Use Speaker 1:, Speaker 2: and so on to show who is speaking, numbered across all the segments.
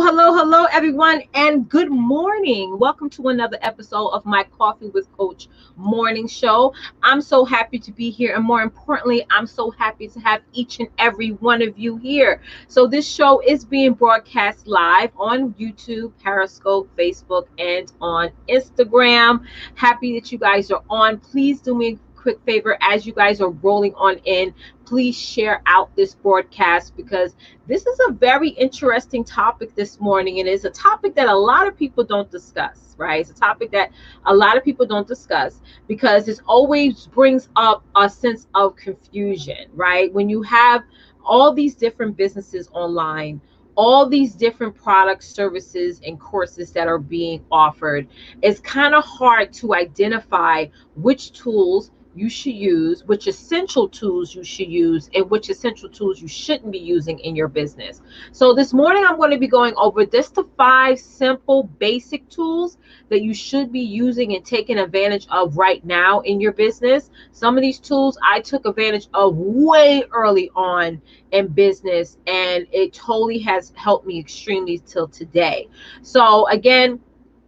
Speaker 1: Hello, everyone, and good morning. Welcome to another episode of my Coffee with Coach morning show. I'm so happy to be here, and more importantly, I'm so happy to have each and every one of you here. So, this show is being broadcast live on YouTube, Periscope, Facebook, and on Instagram. Happy that you guys are on. Please do me a quick favor as you guys are rolling on in. Please share out this broadcast because this is a very interesting topic this morning. And it's a topic that a lot of people don't discuss, right? It's a topic that a lot of people don't discuss because it always brings up a sense of confusion, right? When you have all these different businesses online, all these different products, services, and courses that are being offered, it's kind of hard to identify which tools you should use, which essential tools you should use, and which essential tools you shouldn't be using in your business. So this morning, I'm going to be going over just the 5 simple basic tools that you should be using and taking advantage of right now in your business. Some of these tools I took advantage of way early on in business, and it totally has helped me extremely till today. So again,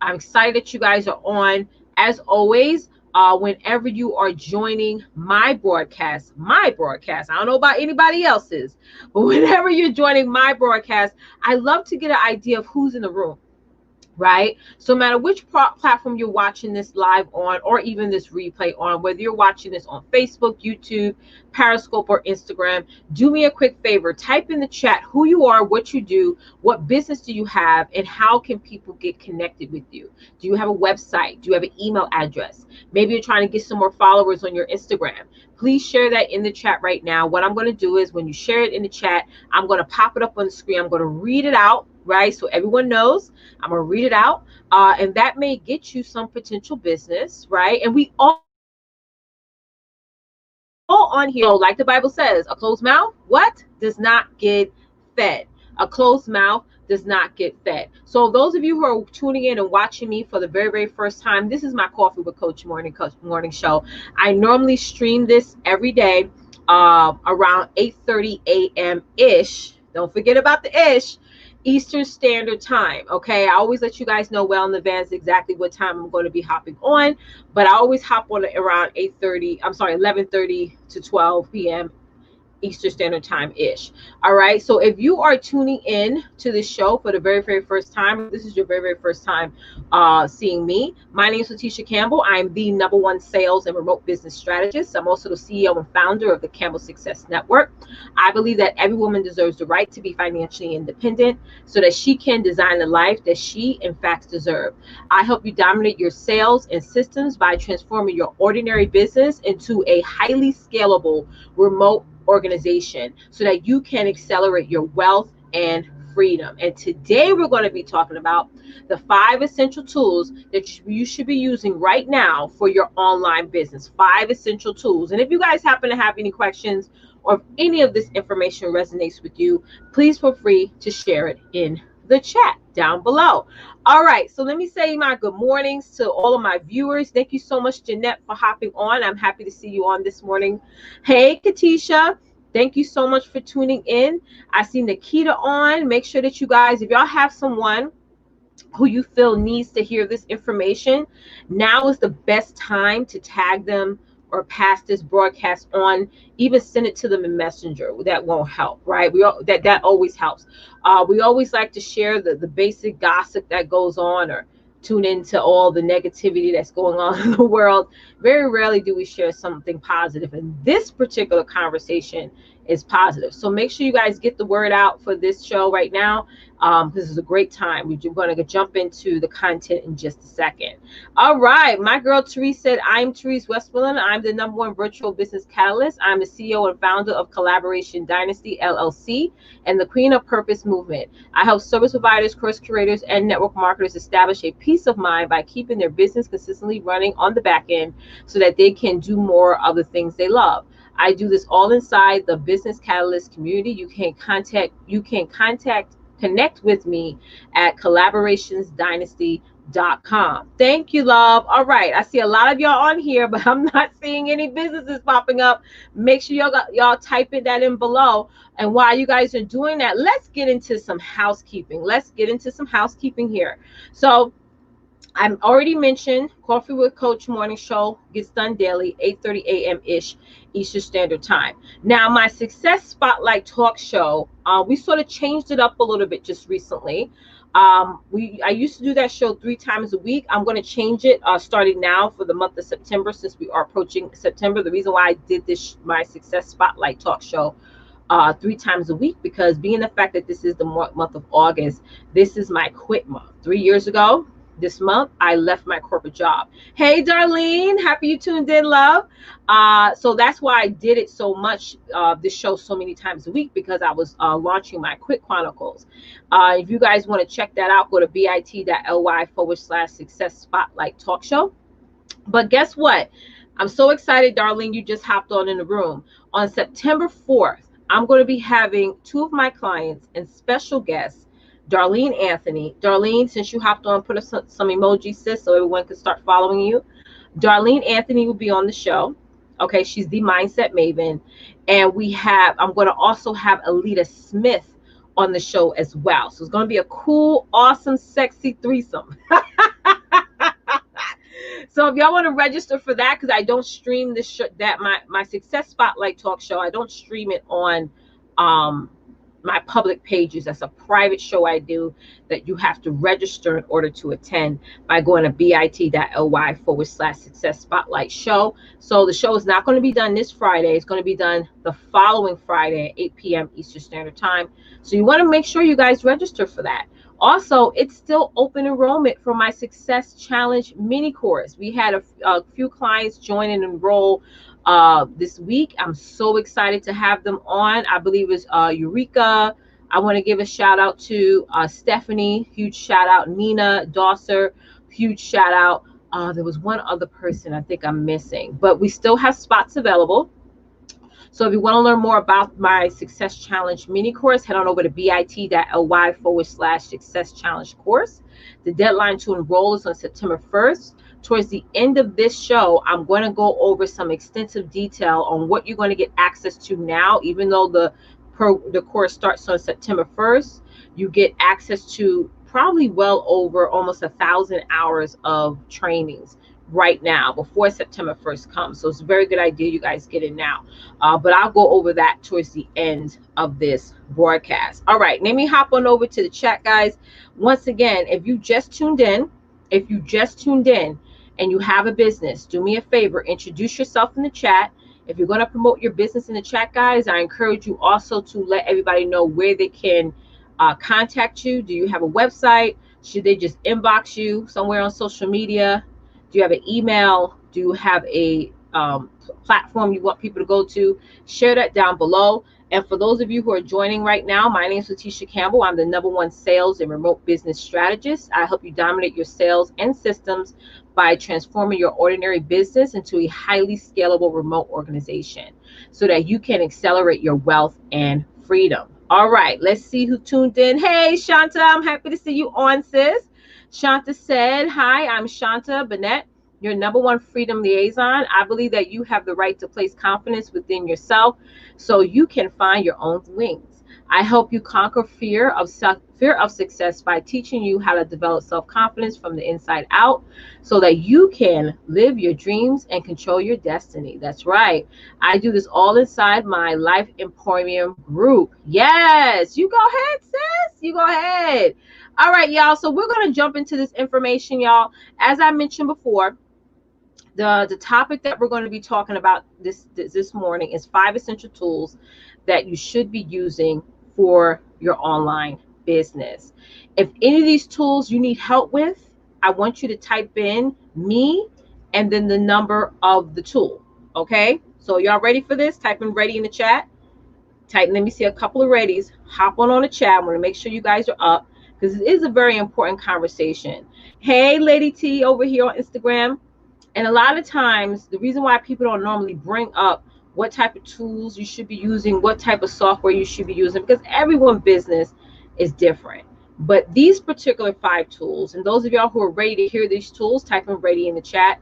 Speaker 1: I'm excited that you guys are on. As always, whenever you are joining my broadcast, I don't know about anybody else's, but whenever you're joining my broadcast, I love to get an idea of who's in the room. Right? So no matter which platform you're watching this live on, or even this replay on, whether you're watching this on Facebook, YouTube, Periscope, or Instagram, do me a quick favor. Type in the chat who you are, what you do, what business do you have, and how can people get connected with you? Do you have a website? Do you have an email address? Maybe you're trying to get some more followers on your Instagram. Please share that in the chat right now. What I'm going to do is when you share it in the chat, I'm going to pop it up on the screen. I'm going to read it out, right? So everyone knows I'm going to read it out. And that may get you some potential business, right? And we all on here, like the Bible says, a closed mouth, what? Does not get fed. A closed mouth does not get fed. So those of you who are tuning in and watching me for the very, very first time, this is my Coffee with Coach morning show. I normally stream this every day around 8:30 a.m. ish. Don't forget about the ish. Eastern Standard Time. Okay, I always let you guys know well in advance exactly what time I'm going to be hopping on, but I always hop on around 11:30 to 12 p.m. Eastern Standard Time ish. All right. So if you are tuning in to the show for the very, very first time, this is your very, very first time seeing me. My name is Letitia Campbell. I'm the #1 sales and remote business strategist. I'm also the CEO and founder of the Campbell Success Network. I believe that every woman deserves the right to be financially independent so that she can design the life that she, in fact, deserves. I help you dominate your sales and systems by transforming your ordinary business into a highly scalable remote organization so that you can accelerate your wealth and freedom. And today we're going to be talking about the 5 essential tools that you should be using right now for your online business. 5 essential tools. And if you guys happen to have any questions or if any of this information resonates with you, please feel free to share it in the chat down below. All right, so let me say my good mornings to all of my viewers. Thank you so much, Jeanette, for hopping on. I'm happy to see you on this morning. Hey, Katisha, thank you so much for tuning in. I see Nikita on. Make sure that you guys, if y'all have someone who you feel needs to hear this information, now is the best time to tag them or pass this broadcast on. Even send it to them in Messenger. That won't help, right? That always helps. We always like to share the basic gossip that goes on, or tune into all the negativity that's going on in the world. Very rarely do we share something positive, and this particular conversation is positive. So make sure you guys get the word out for this show right now. This is a great time. We're going to jump into the content in just a second. All right. My girl Therese said, I'm Therese Westmoreland. I'm the #1 virtual business catalyst. I'm the CEO and founder of Collaboration Dynasty, LLC, and the Queen of Purpose movement. I help service providers, course curators, and network marketers establish a peace of mind by keeping their business consistently running on the back end so that they can do more of the things they love. I do this all inside the Business Catalyst community. You can connect with me at collaborationsdynasty.com. Thank you, love. All right. I see a lot of y'all on here, but I'm not seeing any businesses popping up. Make sure y'all typing that in below. And while you guys are doing that, let's get into some housekeeping. Here. So I already mentioned Coffee with Coach morning show gets done daily, 8:30 a.m. ish Eastern Standard Time. Now, my Success Spotlight talk show, we sort of changed it up a little bit just recently. I used to do that show 3 times a week. I'm going to change it starting now for the month of September, since we are approaching September. The reason why I did this, my Success Spotlight talk show 3 times a week, because being the fact that this is the month of August, this is my quit month. 3 years ago this month, I left my corporate job. Hey, Darlene, happy you tuned in, love. So that's why I did it so much, this show so many times a week, because I was launching my Quit Chronicles. If you guys want to check that out, go to bit.ly/Success Spotlight Talk Show. But guess what? I'm so excited, Darlene, you just hopped on in the room. On September 4th, I'm going to be having 2 of my clients and special guests, Darlene Anthony. Darlene, since you hopped on, put some emojis, sis, so everyone can start following you. Darlene Anthony will be on the show. Okay, she's the mindset maven. And I'm going to also have Alita Smith on the show as well. So it's going to be a cool, awesome, sexy threesome. So if y'all want to register for that, because I don't stream this my Success Spotlight talk show, I don't stream it on my public pages. That's a private show I do that you have to register in order to attend by going to bit.ly/Success Spotlight show. So the show is not going to be done this Friday. It's going to be done the following Friday at 8 p.m. Eastern Standard Time. So you want to make sure you guys register for that. Also, it's still open enrollment for my Success Challenge mini course. We had a few clients join and enroll this week. I'm so excited to have them on. I believe it's Eureka. I want to give a shout out to Stephanie, huge shout out. Nina Dosser, huge shout out. There was one other person I think I'm missing, but we still have spots available. So if you want to learn more about my Success Challenge mini course, head on over to bit.ly/Success Challenge course. The deadline to enroll is on September 1st. Towards the end of this show, I'm going to go over some extensive detail on what you're going to get access to now. Even though the course starts on September 1st, you get access to probably well over almost 1,000 hours of trainings right now before September 1st comes. So it's a very good idea you guys get in now. But I'll go over that towards the end of this broadcast. All right, let me hop on over to the chat, guys. Once again, if you just tuned in and you have a business, do me a favor, introduce yourself in the chat. If you're going to promote your business in the chat, guys, I encourage you also to let everybody know where they can contact you. Do you have a website? Should they just inbox you somewhere on social media? Do you have an email? Do you have a platform you want people to go to? Share that down below. And for those of you who are joining right now, my name is Letitia Campbell. I'm the #1 sales and remote business strategist. I help you dominate your sales and systems by transforming your ordinary business into a highly scalable remote organization so that you can accelerate your wealth and freedom. All right, let's see who tuned in. Hey, Shanta, I'm happy to see you on, sis. Shanta said, hi, I'm Shanta Bennett, your #1 freedom liaison. I believe that you have the right to place confidence within yourself so you can find your own wings. I help you conquer fear of success by teaching you how to develop self-confidence from the inside out so that you can live your dreams and control your destiny. That's right. I do this all inside my Life Emporium group. Yes, you go ahead, sis. You go ahead. All right, y'all. So we're going to jump into this information, y'all. As I mentioned before, the topic that we're going to be talking about this morning is 5 essential tools that you should be using for your online business. If any of these tools you need help with, I want you to type in me and then the number of the tool. Okay, so y'all ready for this? Type in ready in the chat. Let me see a couple of readies. Hop on the chat. I want to make sure you guys are up because it is a very important conversation. Hey, Lady T over here on Instagram. And a lot of times, the reason why people don't normally bring up what type of tools you should be using, what type of software you should be using, because everyone's business is different. But these particular 5 tools, and those of y'all who are ready to hear these tools, type in ready in the chat.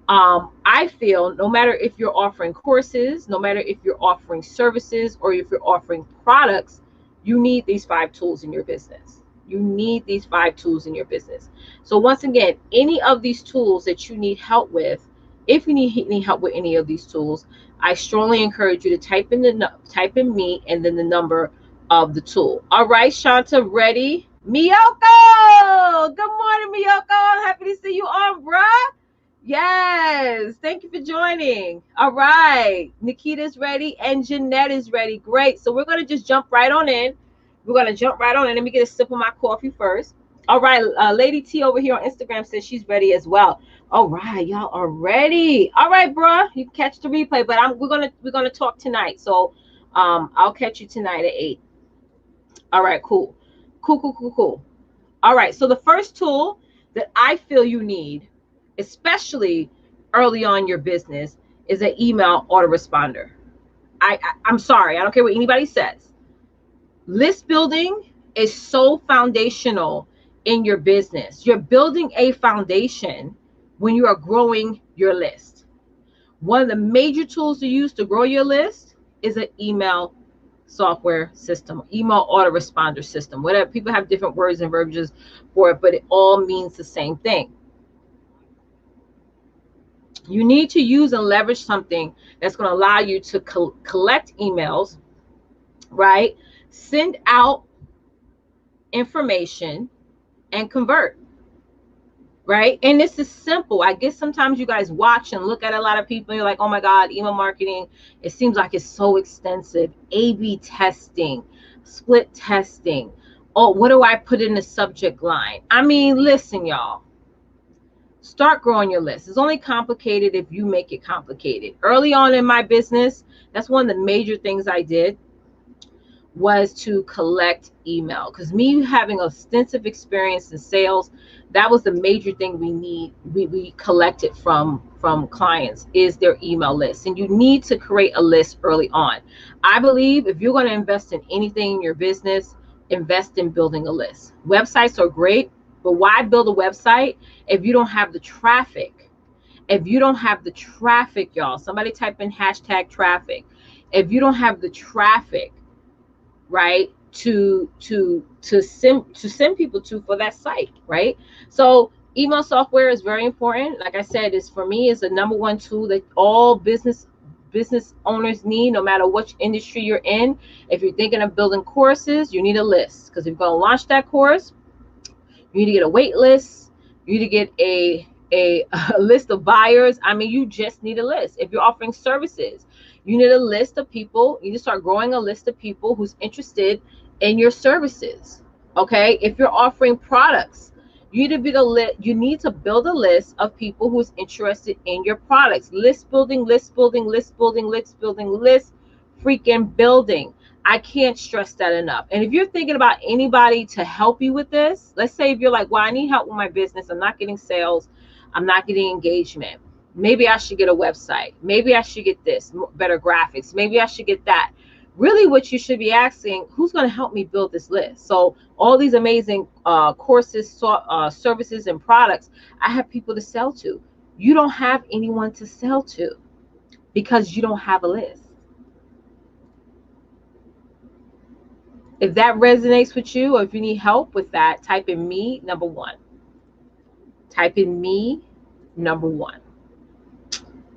Speaker 1: I feel no matter if you're offering courses, no matter if you're offering services, or if you're offering products, you need these 5 tools in your business. You need these 5 tools in your business. So once again, any of these tools that you need help with, if you need any help with any of these tools, I strongly encourage you to type in me and then the number of the tool. All right, Shanta, ready? Miyoko! Good morning, Miyoko. I'm happy to see you on, bruh. Yes, thank you for joining. All right, Nikita's ready and Jeanette is ready. Great. So we're going to just jump right on in. We're going to jump right on in. Let me get a sip of my coffee first. All right, Lady T over here on Instagram says she's ready as well. All right, y'all are ready. All right, bruh, you can catch the replay, but we're gonna talk tonight. So I'll catch you tonight at 8. All right, cool. Cool. All right, so the first tool that I feel you need, especially early on in your business, is an email autoresponder. I'm sorry, I don't care what anybody says. List building is so foundational in your business. You're building a foundation when you are growing your list. One of the major tools to use to grow your list is an email software system, email autoresponder system, whatever. People have different words and verbiages for it, but it all means the same thing. You need to use and leverage something that's going to allow you to collect emails, right? Send out information and convert, right? And this is simple. I guess sometimes you guys watch and look at a lot of people and you're like, oh my God, email marketing, it seems like it's so extensive. A/B testing, split testing. Oh, what do I put in the subject line? I mean, listen, y'all. Start growing your list. It's only complicated if you make it complicated. Early on in my business, that's one of the major things I did, was to collect email, because me having extensive experience in sales, that was the major thing we collected from clients, is their email list. And you need to create a list early on. I believe if you're going to invest in anything in your business, invest in building a list. Websites are great, but why build a website if you don't have the traffic? If you don't have the traffic, y'all, somebody type in hashtag traffic. If you don't have the traffic, right, to send people to for that site, right? So email software is very important. Like I said, it's, for me, is the number one tool that all business owners need, no matter which industry you're in. If you're thinking of building courses, you need a list, because if you're going to launch that course, you need to get a wait list. You need to get a list of buyers. I mean, you just need a list. If you're offering services, you need a list of people. You need to start growing a list of people who's interested in your services. Okay. If you're offering products, you need to build a list of people who's interested in your products. List building, freaking building. I can't stress that enough. And if you're thinking about anybody to help you with this, let's say if you're like, well, I need help with my business, I'm not getting sales, I'm not getting engagement, maybe I should get a website, maybe I should get this, better graphics, maybe I should get that. Really what you should be asking, who's going to help me build this list? So all these amazing courses, services, and products, I have people to sell to. You don't have anyone to sell to because you don't have a list. If that resonates with you, or if you need help with that, type in me, number 1. Type in me, number 1.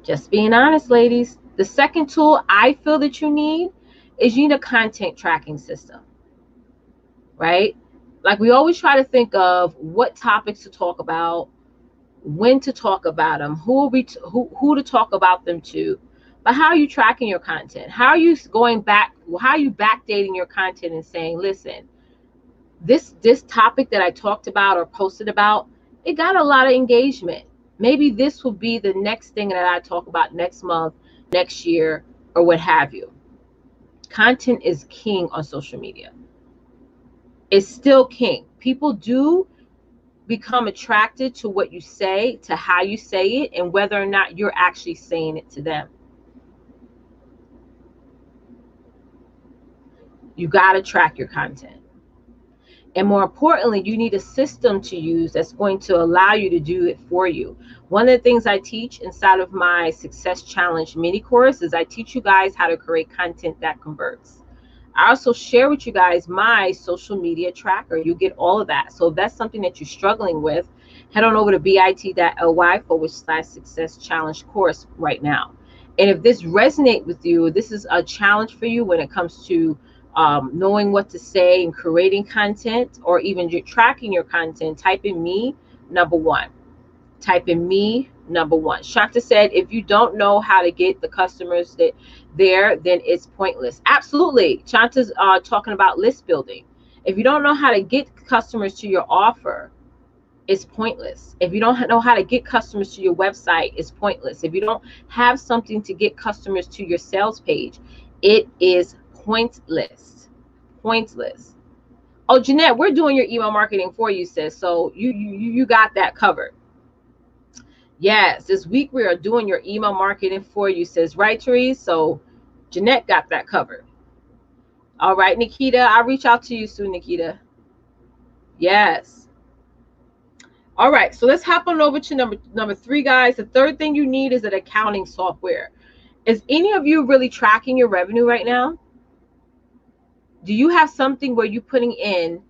Speaker 1: Just being honest, ladies. The second tool I feel that you need is you need a content tracking system, right? Like, we always try to think of what topics to talk about, when to talk about them, who to talk about them to. But how are you tracking your content? How are you going back? How are you backdating your content and saying, listen, this topic that I talked about or posted about, it got a lot of engagement. Maybe this will be the next thing that I talk about next month, next year, or what have you. Content is king on social media. It's still king. People do become attracted to what you say, to how you say it, and whether or not you're actually saying it to them. You got to track your content. And more importantly, you need a system to use that's going to allow you to do it for you. One of the things I teach inside of my Success Challenge mini course is I teach you guys how to create content that converts. I also share with you guys my social media tracker. You get all of that. So if that's something that you're struggling with, head on over to bit.ly/success challenge course right now. And if this resonates with you, this is a challenge for you when it comes to knowing what to say and creating content, or even tracking your content, type in me number one. Type in me number one. Shakta said, if you don't know how to get the customers that there, then it's pointless. Absolutely. Shanta's talking about list building. If you don't know how to get customers to your offer, it's pointless. If you don't know how to get customers to your website, it's pointless. If you don't have something to get customers to your sales page, it is pointless. Pointless. Oh, Jeanette, we're doing your email marketing for you, sis. So you got that covered. Yes, this week we are doing your email marketing for you, sis. Right, Therese? So Jeanette got that covered. All right, Nikita, I'll reach out to you soon, Nikita. Yes. All right, so let's hop on over to number 3, guys. The third thing you need is an accounting software. Is any of you really tracking your revenue right now? Do you have something where you're putting in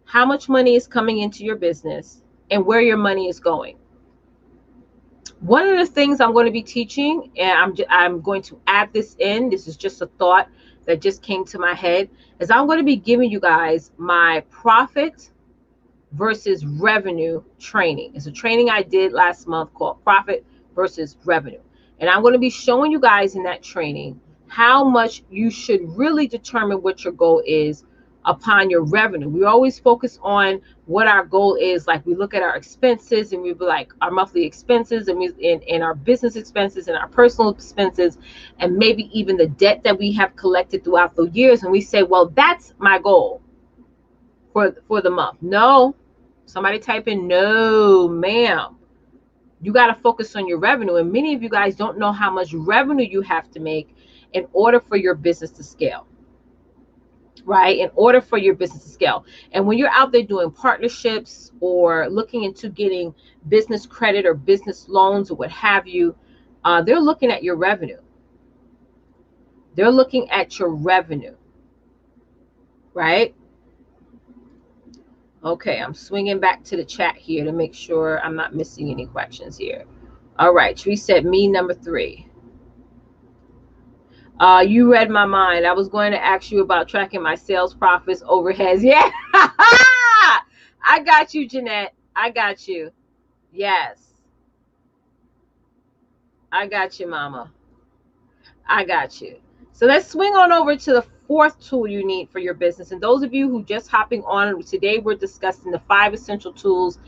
Speaker 1: how much money is coming into your business and where your money is going? One of the things I'm going to be teaching, and I'm going to add this in, this is just a thought that just came to my head, is I'm going to be giving you guys my profit versus revenue training. It's a training I did last month called Profit versus Revenue. And I'm going to be showing you guys in that training how much you should really determine what your goal is upon your revenue. We always focus on what our goal is. Like, we look at our expenses and we be like our monthly expenses and our business expenses and our personal expenses, and maybe even the debt that we have collected throughout the years. And we say, well, that's my goal for the month. No, somebody type in no, ma'am. You got to focus on your revenue. And many of you guys don't know how much revenue you have to make in order for your business to scale. Right? In order for your business to scale. And when you're out there doing partnerships or looking into getting business credit or business loans or what have you, they're looking at your revenue. They're looking at your revenue. Right? Okay, I'm swinging back to the chat here to make sure I'm not missing any questions here. All right, Tree said me number 3. You read my mind. I was going to ask you about tracking my sales profits, overheads. Yeah. I got you, Jeanette. I got you. Yes. I got you, mama. I got you. So let's swing on over to the 4th tool you need for your business. And those of you who just hopping on, today we're discussing the 5 essential tools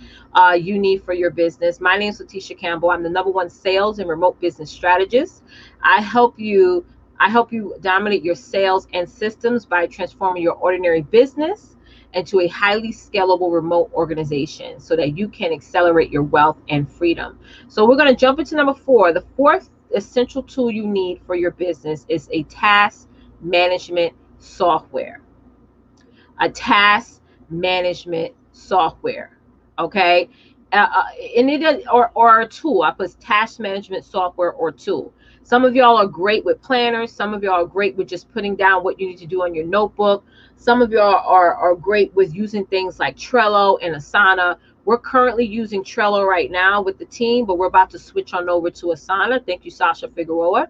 Speaker 1: you need for your business. My name is Letitia Campbell. I'm the #1 sales and remote business strategist. I help you dominate your sales and systems by transforming your ordinary business into a highly scalable remote organization so that you can accelerate your wealth and freedom. So we're going to jump into number 4. The 4th essential tool you need for your business is a task management software. A task management software. Okay. And it or a tool. I put task management software or tool. Some of y'all are great with planners. Some of y'all are great with just putting down what you need to do on your notebook. Some of y'all are great with using things like Trello and Asana. We're currently using Trello right now with the team, but we're about to switch on over to Asana. Thank you, Sasha Figueroa.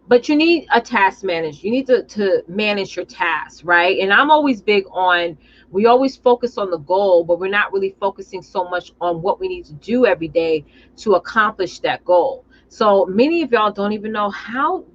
Speaker 1: But you need a task manager. You need to manage your tasks, right? And I'm always big on, we always focus on the goal, but we're not really focusing so much on what we need to do every day to accomplish that goal. So many of y'all don't even know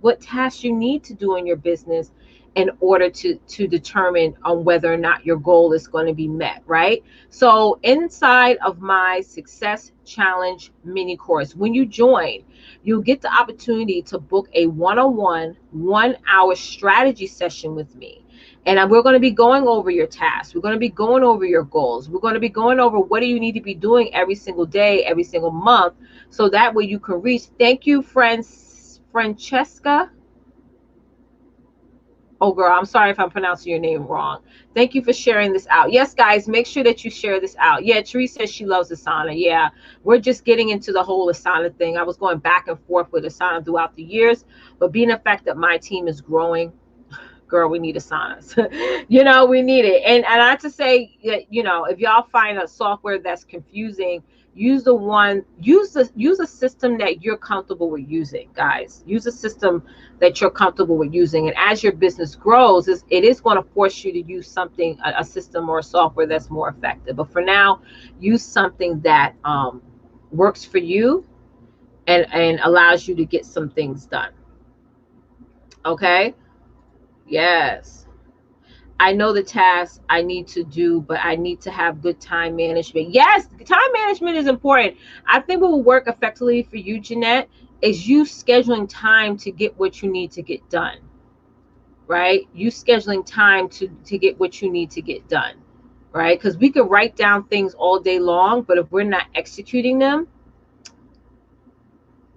Speaker 1: what tasks you need to do in your business in order to determine on whether or not your goal is going to be met, right? So inside of my Success Challenge mini course, when you join, you'll get the opportunity to book a one-on-one 1-hour strategy session with me. And we're going to be going over your tasks. We're going to be going over your goals. We're going to be going over what do you need to be doing every single day, every single month, so that way you can reach. Thank you, Francesca. Oh, girl, I'm sorry if I'm pronouncing your name wrong. Thank you for sharing this out. Yes, guys, make sure that you share this out. Yeah, Therese says she loves Asana. Yeah, we're just getting into the whole Asana thing. I was going back and forth with Asana throughout the years, but being the fact that my team is growing, girl, we need Asanas. We need it. And not to say that, if y'all find a software that's confusing, use a system that you're comfortable with using, guys. Use a system that you're comfortable with using. And as your business grows, it is going to force you to use something, a system or a software that's more effective. But for now, use something that works for you and allows you to get some things done. Okay? Yes. I know the tasks I need to do, but I need to have good time management. Yes, time management is important. I think what will work effectively for you, Jeanette, is you scheduling time to get what you need to get done, right? You scheduling time to get what you need to get done, right? Because we could write down things all day long, but if we're not executing them,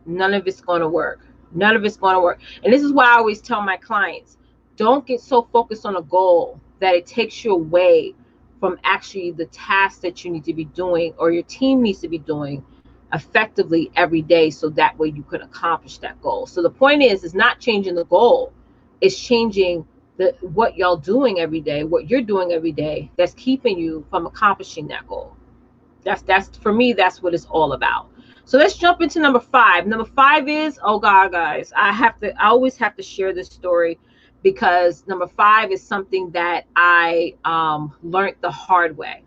Speaker 1: none of it's going to work. None of it's going to work. And this is why I always tell my clients, don't get so focused on a goal that it takes you away from actually the tasks that you need to be doing or your team needs to be doing effectively every day, so that way you can accomplish that goal. So the point is not changing the goal. It's changing what y'all doing every day, what you're doing every day that's keeping you from accomplishing that goal. That's for me, that's what it's all about. So let's jump into number 5. Number 5 is, oh God, guys, I always have to share this story, because number 5 is something that I learned the hard way.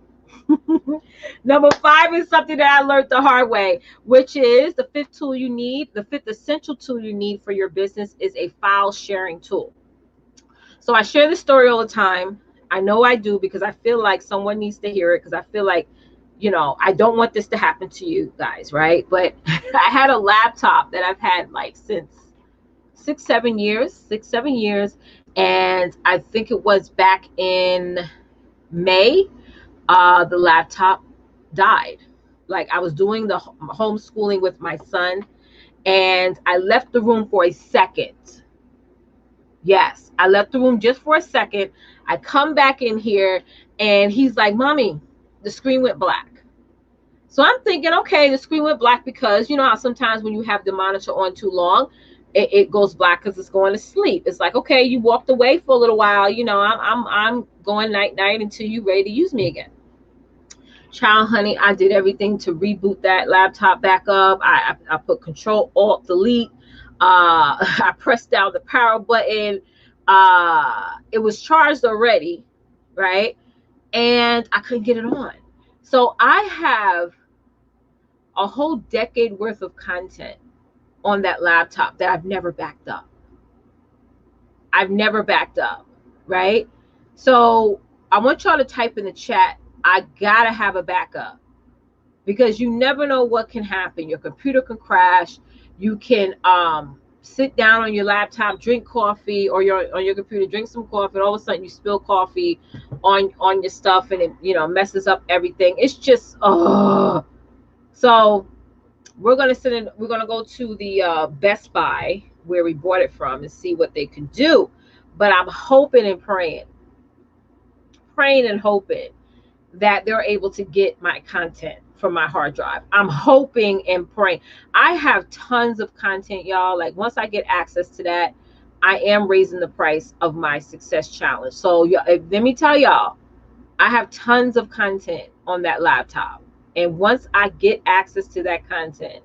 Speaker 1: Number 5 is something that I learned the hard way, which is the 5th tool you need. The 5th essential tool you need for your business is a file sharing tool. So I share this story all the time. I know I do, because I feel like someone needs to hear it, because I feel like, I don't want this to happen to you guys, right? But I had a laptop that I've had like since 6-7 years. And I think it was back in May, the laptop died. Like, I was doing the homeschooling with my son, and I left the room for a second. Yes, I left the room just for a second. I come back in here and he's like, Mommy, the screen went black. So I'm thinking, okay, the screen went black because you know how sometimes when you have the monitor on too long, it goes black because it's going to sleep. It's like, okay, you walked away for a little while, I'm going night until you ready to use me again. Child, honey, I did everything to reboot that laptop back up. I put Control Alt Delete. I pressed down the power button. It was charged already, right? And I couldn't get it on. So I have a whole decade worth of content on that laptop that I've never backed up. Right? So I want y'all to type in the chat, I gotta have a backup, because you never know what can happen. Your computer can crash. You can sit down on your laptop, drink coffee, or on your computer, drink some coffee, and all of a sudden you spill coffee on your stuff, and it messes up everything. It's just so we're gonna go to the Best Buy where we bought it from and see what they can do. But I'm hoping and praying and hoping that they're able to get my content from my hard drive. I'm hoping and praying. I have tons of content, y'all. Like, once I get access to that, I am raising the price of my Success Challenge. So let me tell y'all, I have tons of content on that laptop. And once I get access to that content,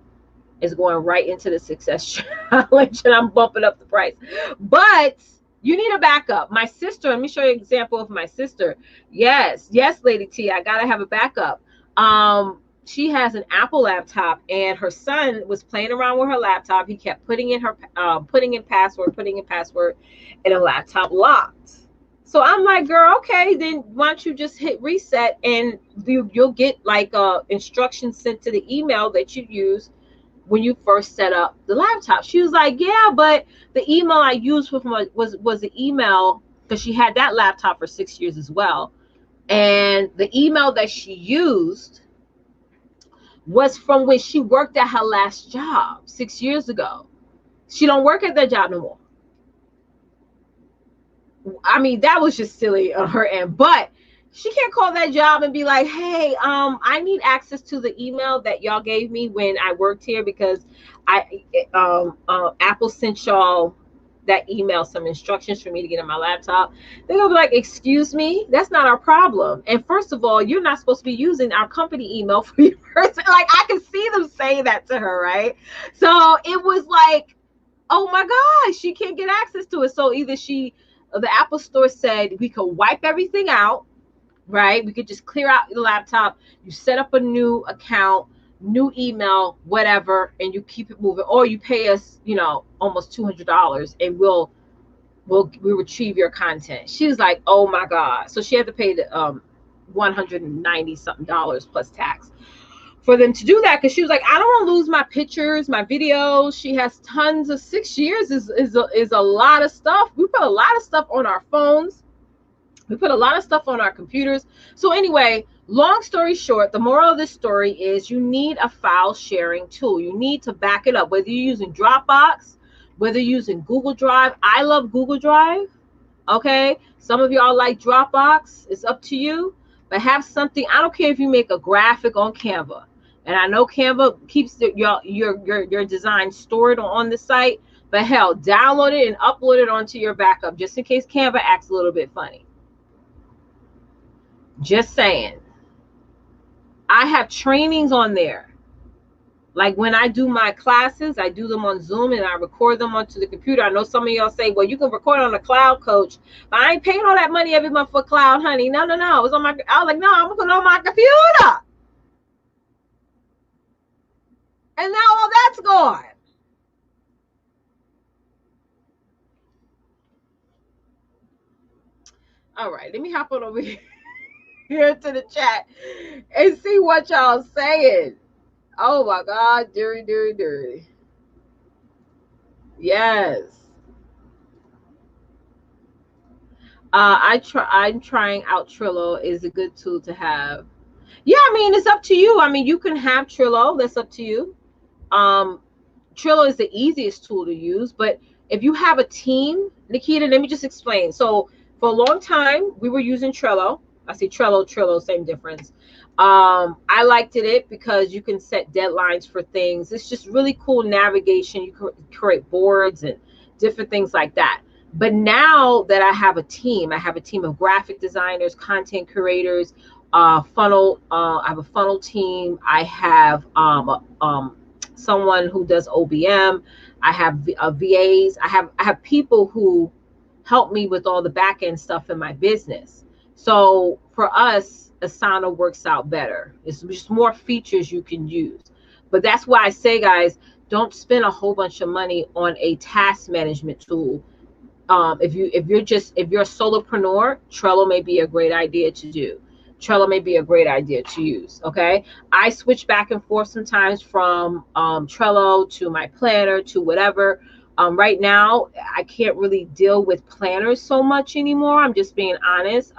Speaker 1: it's going right into the Success Challenge, and I'm bumping up the price. But you need a backup. My sister, let me show you an example of my sister. Yes, Lady T, I gotta have a backup. She has an Apple laptop, and her son was playing around with her laptop. He kept putting in password, and the laptop locked. So I'm like, girl, okay, then why don't you just hit reset, and you'll get like instructions sent to the email that you use when you first set up the laptop. She was like, yeah, but the email I used was the email, because she had that laptop for 6 years as well. And the email that she used was from when she worked at her last job 6 years ago. She don't work at that job no more. I mean, that was just silly on her end, but she can't call that job and be like, hey, I need access to the email that y'all gave me when I worked here because Apple sent y'all that email, some instructions for me to get on my laptop. They're gonna be like, excuse me, that's not our problem. And first of all, you're not supposed to be using our company email for your person. Like, I can see them saying that to her, right? So it was like, oh my gosh, she can't get access to it. So either the Apple store said we could wipe everything out, right? We could just clear out the laptop, you set up a new account, new email, whatever, and you keep it moving, or you pay us, almost $200 and we'll retrieve your content. She was like, oh my God. So she had to pay the $190 something plus tax for them to do that, because she was like, I don't want to lose my pictures, my videos. She has tons of 6 years is a lot of stuff. We put a lot of stuff on our phones. We put a lot of stuff on our computers. So anyway, long story short, the moral of this story is you need a file sharing tool. You need to back it up, whether you're using Dropbox, whether you're using Google Drive. I love Google Drive. Okay. Some of y'all like Dropbox. It's up to you. But have something. I don't care if you make a graphic on Canva. And I know Canva keeps your design stored on the site. But hell, download it and upload it onto your backup just in case Canva acts a little bit funny. Just saying. I have trainings on there. Like when I do my classes, I do them on Zoom and I record them onto the computer. I know some of y'all say, well, you can record on the cloud, coach. But I ain't paying all that money every month for cloud, honey. No. It was on my, I was like, no, I'm going to put it on my computer. And now all that's gone. All right, let me hop on over here to the chat and see what y'all saying. Oh my God, dirty. Yes. I'm trying out Trello. Is a good tool to have. Yeah, I mean, it's up to you. I mean, you can have Trello. That's up to you. Trello is the easiest tool to use, but if you have a team, Nikita, let me just explain. So for a long time, we were using Trello. I see Trello, same difference. I liked it because you can set deadlines for things. It's just really cool navigation. You can create boards and different things like that. But now that I have a team of graphic designers, content curators, funnel. I have a funnel team. I have someone who does OBM. I have VAs. I have people who help me with all the back end stuff in my business. So for us, Asana works out better. It's just more features you can use. But that's why I say, guys, don't spend a whole bunch of money on a task management tool. If you're a solopreneur, Trello may be a great idea to do. Trello may be a great idea to use. Okay, I switch back and forth sometimes from Trello to my planner to whatever. Right now, I can't really deal with planners so much anymore. I'm just being honest.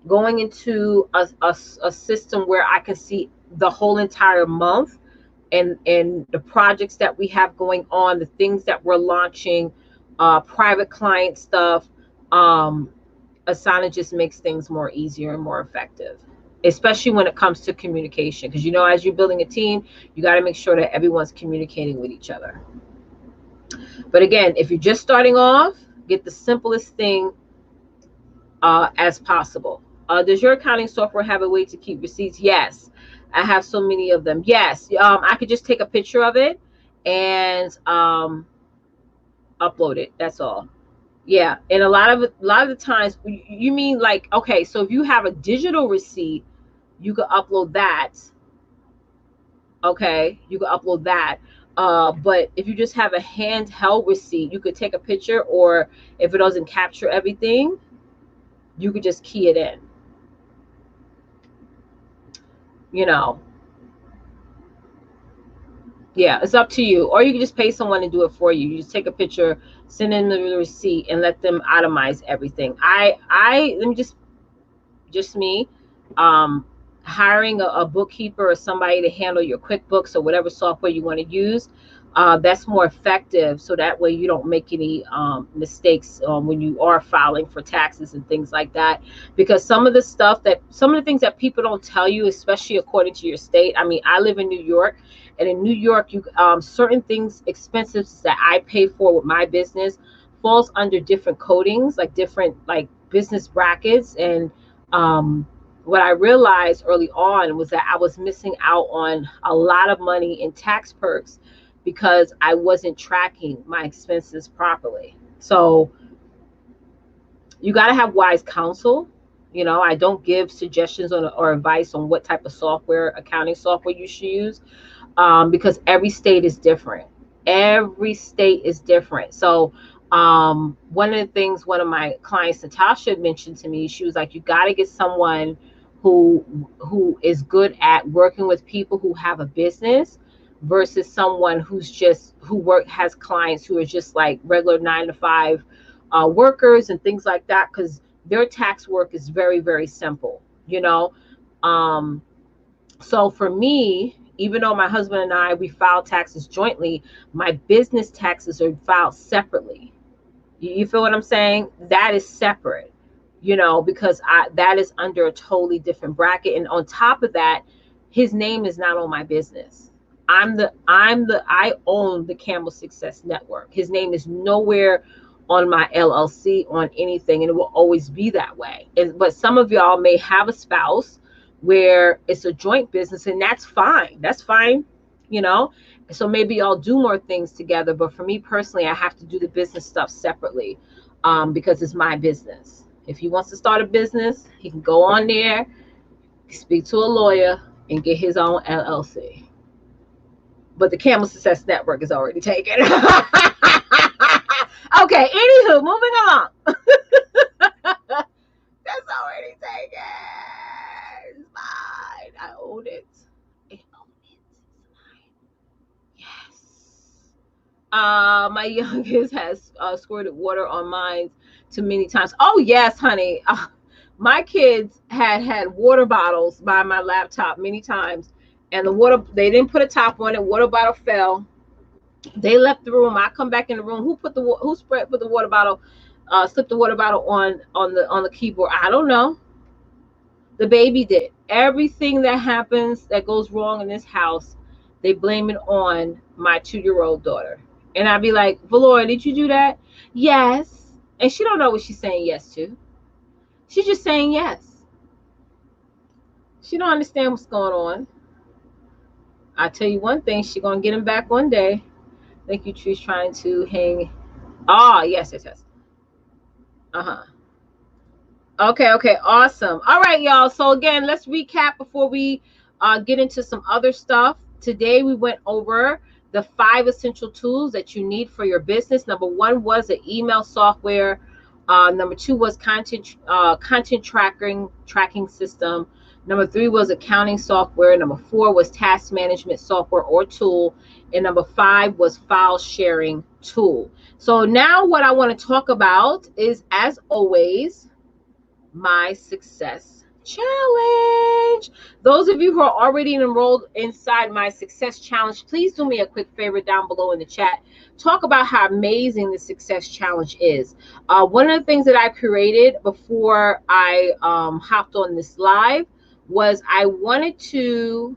Speaker 1: Going into a system where I can see the whole entire month and the projects that we have going on, the things that we're launching, private client stuff. Asana just makes things more easier and more effective, especially when it comes to communication. Because as you're building a team, you got to make sure that everyone's communicating with each other. But again, if you're just starting off, get the simplest thing as possible. Does your accounting software have a way to keep receipts? Yes, I have so many of them. Yes, I could just take a picture of it and upload it. That's all. Yeah, and a lot of the times, you mean like, okay, so if you have a digital receipt, you could upload that. Okay, you could upload that. But if you just have a handheld receipt, you could take a picture, or if it doesn't capture everything, you could just key it in. Yeah, it's up to you. Or you can just pay someone to do it for you. You just take a picture, send in the receipt, and let them itemize everything. Let me just me, hiring a bookkeeper or somebody to handle your QuickBooks or whatever software you want to use. That's more effective, so that way you don't make any mistakes when you are filing for taxes and things like that. Because some of the things that people don't tell you, especially according to your state. I mean, I live in New York, and in New York, you certain things, expenses that I pay for with my business falls under different codings, like different like business brackets. And what I realized early on was that I was missing out on a lot of money in tax perks because I wasn't tracking my expenses properly. So you got to have wise counsel. You know, I don't give suggestions on or advice on what type of software, accounting software you should use, because every state is different. Every state is different. So one of the things one of my clients, Natasha, mentioned to me, she was like, you got to get someone who is good at working with people who have a business versus someone has clients who are just like regular 9 to 5 workers and things like that, because their tax work is very, very simple, you know. So for me, even though my husband and I, we file taxes jointly, my business taxes are filed separately. You feel what I'm saying? That is separate, you know, because that is under a totally different bracket. And on top of that, his name is not on my business. I own the Camel Success Network. His name is nowhere on my LLC, on anything, and it will always be that way. But some of y'all may have a spouse where it's a joint business, and that's fine. That's fine, you know. So maybe y'all do more things together. But for me personally, I have to do the business stuff separately, because it's my business. If he wants to start a business, he can go on there, speak to a lawyer, and get his own LLC. But the Camel Success Network is already taken. Okay, anywho, moving along. That's already taken. It's mine. I own it. I own it. Yes. My youngest has squirted water on mine too many times. Oh yes, honey. My kids had water bottles by my laptop many times, and they didn't put a top on it. Water bottle fell. They left the room. I come back in the room. Who put the water bottle, slipped the water bottle on the keyboard? I don't know. The baby did. Everything that happens that goes wrong in this house, they blame it on my 2-year-old daughter. And I'd be like, Valora, did you do that? Yes. And she don't know what she's saying yes to. She's just saying yes. She don't understand what's going on. I tell you one thing, she's gonna get him back one day. Thank you, Tree's trying to hang. Oh, yes. Uh-huh. Okay, awesome. All right, y'all. So again, let's recap before we get into some other stuff. Today we went over the 5 essential tools that you need for your business. Number 1 was an email software. Number 2 was content tracking system. Number 3 was accounting software. Number 4 was task management software or tool. And number 5 was file sharing tool. So now what I want to talk about is, as always, my success challenge. Those of you who are already enrolled inside my success challenge, please do me a quick favor down below in the chat. Talk about how amazing the success challenge is. One of the things that I created before I hopped on this live was I wanted to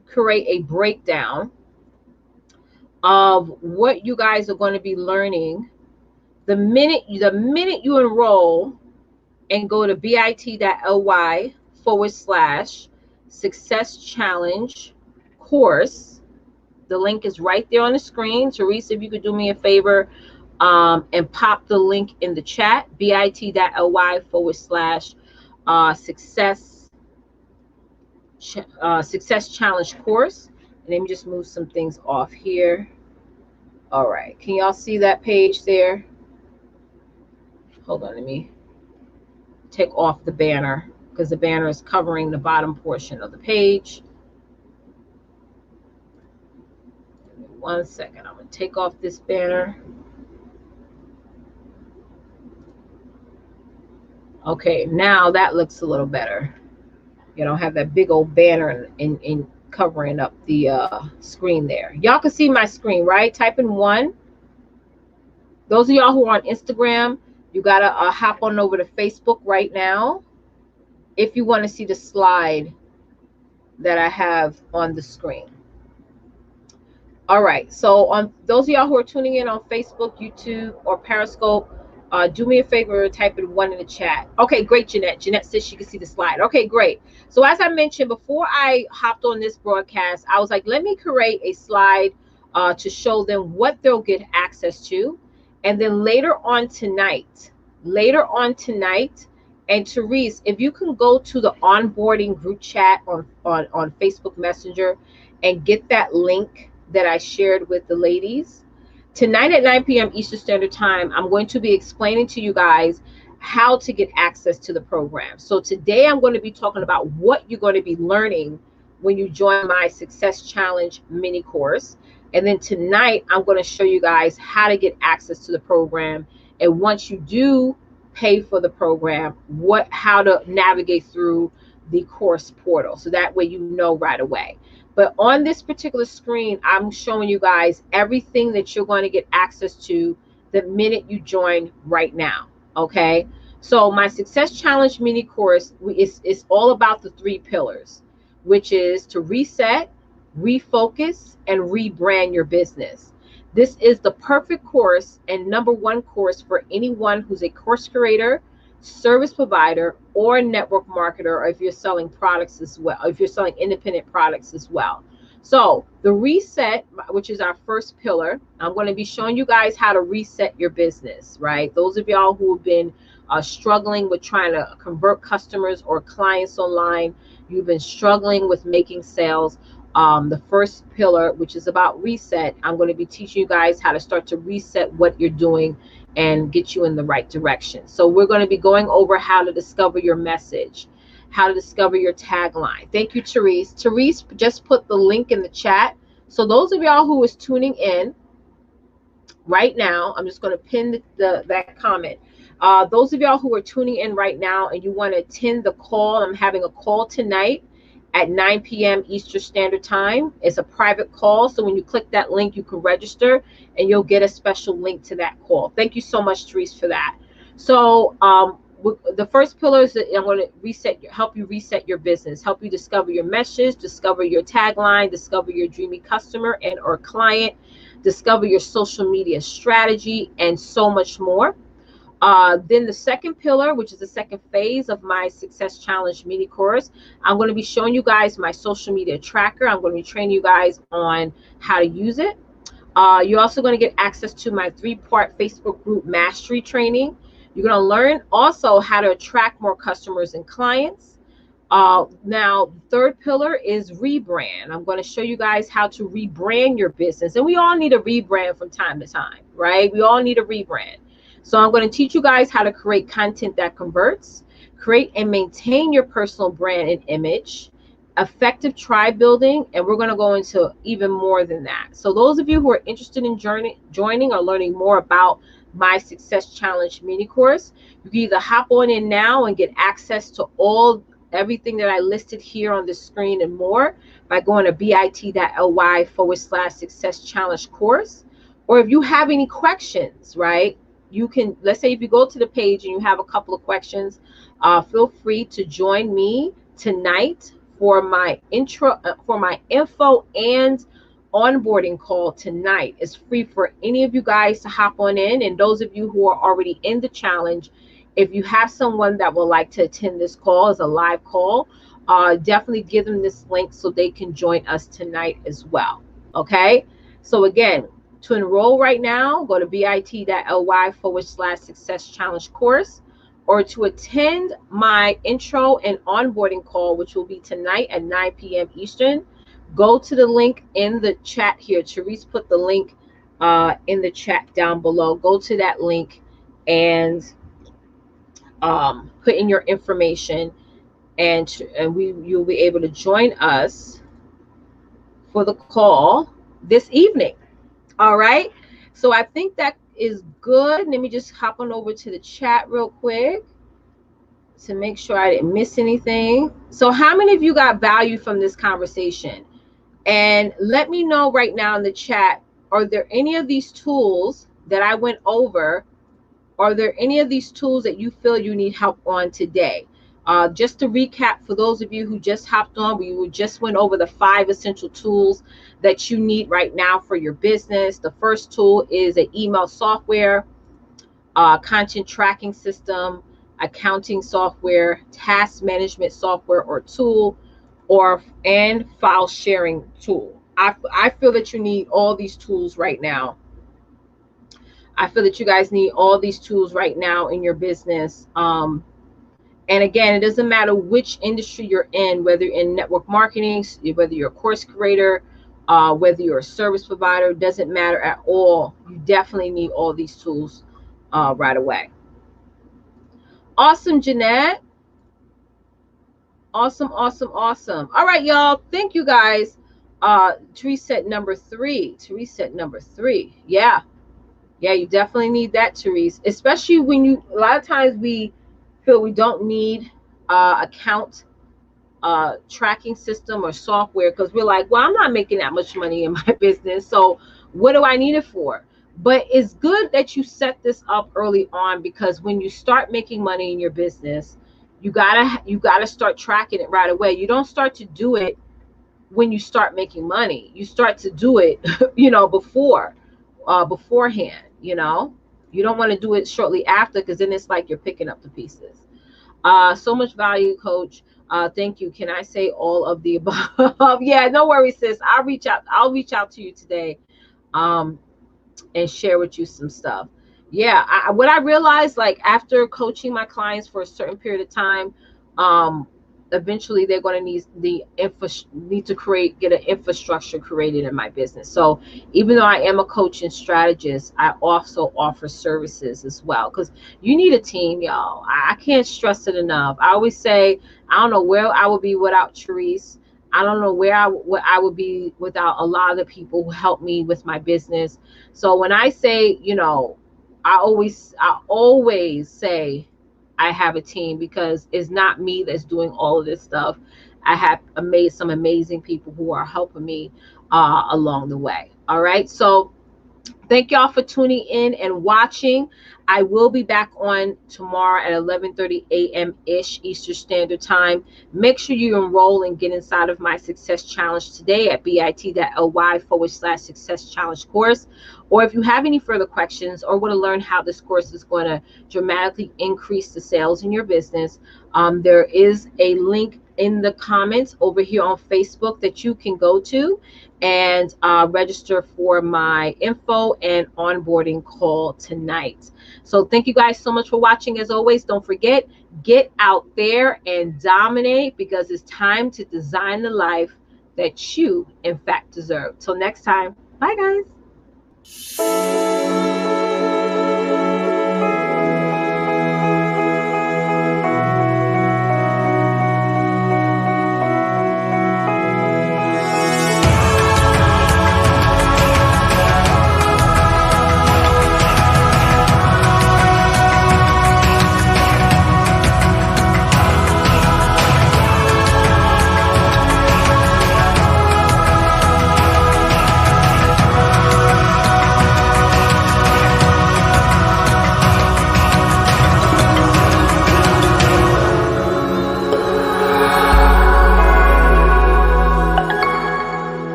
Speaker 1: create a breakdown of what you guys are going to be learning the minute you enroll and go to bit.ly/success challenge course. The link is right there on the screen. Teresa, if you could do me a favor and pop the link in the chat, bit.ly/success challenge course. And let me just move some things off here. All right, can y'all see that page there? Hold on, let me take off the banner because the banner is covering the bottom portion of the page. Give me 1 second. I'm going to take off this banner. Okay, now that looks a little better. You don't have that big old banner in covering up the screen there. Y'all can see my screen, right? Type in 1. Those of y'all who are on Instagram, you got to hop on over to Facebook right now if you want to see the slide that I have on the screen. All right, so on those of y'all who are tuning in on Facebook, YouTube, or Periscope, do me a favor, type in 1 in the chat. Okay, great, Jeanette. Jeanette says she can see the slide. Okay, great. So as I mentioned, before I hopped on this broadcast, I was like, let me create a slide to show them what they'll get access to. And then later on tonight, and Therese, if you can go to the onboarding group chat on Facebook Messenger and get that link that I shared with the ladies. Tonight at 9 p.m. Eastern Standard Time, I'm going to be explaining to you guys how to get access to the program. So today I'm going to be talking about what you're going to be learning when you join my Success Challenge mini course. And then tonight I'm going to show you guys how to get access to the program. And once you do pay for the program, how to navigate through the course portal. So that way you know right away. But on this particular screen, I'm showing you guys everything that you're going to get access to the minute you join right now, okay? So my Success Challenge mini course is all about the 3 pillars, which is to reset, refocus, and rebrand your business. This is the perfect course and #1 course for anyone who's a course creator, service provider, or network marketer, or if you're selling products as well, if you're selling independent products as well. So the reset, which is our first pillar, I'm going to be showing you guys how to reset your business, right? Those of y'all who have been struggling with trying to convert customers or clients online, you've been struggling with making sales. The first pillar, which is about reset, I'm going to be teaching you guys how to start to reset what you're doing and get you in the right direction. So we're going to be going over how to discover your message, how to discover your tagline. Thank you, Therese. Therese just put the link in the chat. So those of y'all who is tuning in right now, I'm just going to pin that comment. Those of y'all who are tuning in right now and you want to attend the call, I'm having a call tonight at 9 p.m. Eastern Standard Time. It's a private call, so when you click that link, you can register and you'll get a special link to that call. Thank you so much, Therese, for that. So the first pillar is that I'm going to help you reset your business, help you discover your message, discover your tagline, discover your dreamy customer and or client, discover your social media strategy, and so much more. Then the second pillar, which is the second phase of my Success Challenge mini course, I'm going to be showing you guys my social media tracker. I'm going to be training you guys on how to use it. You're also going to get access to my 3-part Facebook group mastery training. You're going to learn also how to attract more customers and clients. Now, the third pillar is rebrand. I'm going to show you guys how to rebrand your business. And we all need a rebrand from time to time, right? We all need a rebrand. So I'm going to teach you guys how to create content that converts, create and maintain your personal brand and image, effective tribe building, and we're going to go into even more than that. So those of you who are interested in joining or learning more about my Success Challenge mini course, you can either hop on in now and get access to everything that I listed here on the screen and more by going to bit.ly/Success Challenge course. Or if you have any questions, right? You can, let's say if you go to the page and you have a couple of questions, feel free to join me tonight for my info and onboarding call tonight. It's free for any of you guys to hop on in. And those of you who are already in the challenge, if you have someone that would like to attend this call as a live call, definitely give them this link so they can join us tonight as well. Okay, so again, to enroll right now, go to bit.ly/Success Challenge course, or to attend my intro and onboarding call, which will be tonight at 9 p.m. Eastern, go to the link in the chat here. Therese put the link in the chat down below. Go to that link and put in your information, and you'll be able to join us for the call this evening. All right, so I think that is good. Let me just hop on over to the chat real quick to make sure I didn't miss anything. So how many of you got value from this conversation? And let me know right now in the chat, are there any of these tools that I went over? Are there any of these tools that you feel you need help on today? Just to recap, for those of you who just hopped on, we just went over the 5 essential tools that you need right now for your business. The first tool is an email software, content tracking system, accounting software, task management software or tool, and file sharing tool. I feel that you need all these tools right now. I feel that you guys need all these tools right now in your business. And again, it doesn't matter which industry you're in, whether you're in network marketing, whether you're a course creator, whether you're a service provider, it doesn't matter at all. You definitely need all these tools right away. Awesome, Jeanette. Awesome, awesome, awesome. All right, y'all. Thank you guys. Therese said number 3. Therese said number 3. Yeah. Yeah, you definitely need that, Therese. Especially when a lot of times we feel we don't need account tracking system or software because we're like, well, I'm not making that much money in my business, so what do I need it for? But it's good that you set this up early on, because when you start making money in your business, you gotta start tracking it right away. You don't start to do it when you start making money. You start to do it, beforehand. You don't want to do it shortly after, because then it's like you're picking up the pieces. So much value, Coach. Thank you. Can I say all of the above? Yeah, no worries, sis. I'll reach out to you today, and share with you some stuff. Yeah, what I realized, like, after coaching my clients for a certain period of time, eventually they're going to need to get an infrastructure created in my business. So even though I am a coach and strategist, I also offer services as well, because you need a team, y'all. I can't stress it enough. I always say, I don't know where I would be without Therese. I don't know where I would be without a lot of the people who help me with my business. So when I say, I always say I have a team, because it's not me that's doing all of this stuff. I have some amazing people who are helping me along the way. All right. So thank y'all for tuning in and watching. I will be back on tomorrow at 11:30 a.m. ish Eastern Standard Time. Make sure you enroll and get inside of my Success Challenge today at bit.ly/Success Challenge course. Or if you have any further questions or want to learn how this course is going to dramatically increase the sales in your business, there is a link in the comments over here on Facebook that you can go to and register for my info and onboarding call tonight. So thank you guys so much for watching. As always, don't forget, get out there and dominate, because it's time to design the life that you, in fact, deserve. Till next time. Bye, guys.